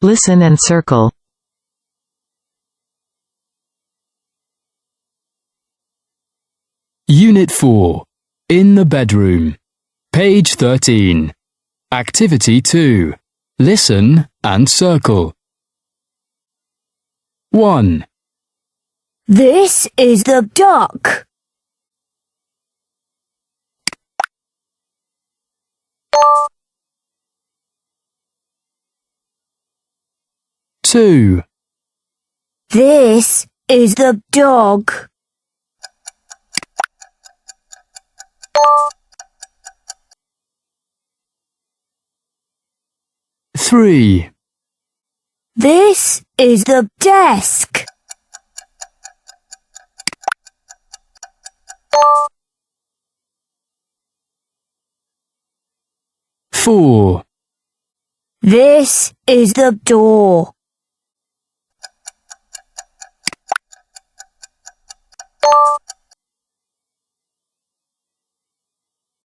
Listen and circle. Unit 4. In the bedroom. Page 13. Activity 2. Listen and circle. 1. This is the duck. 2. This is the dog. 3. This is the desk. 4. This is the door.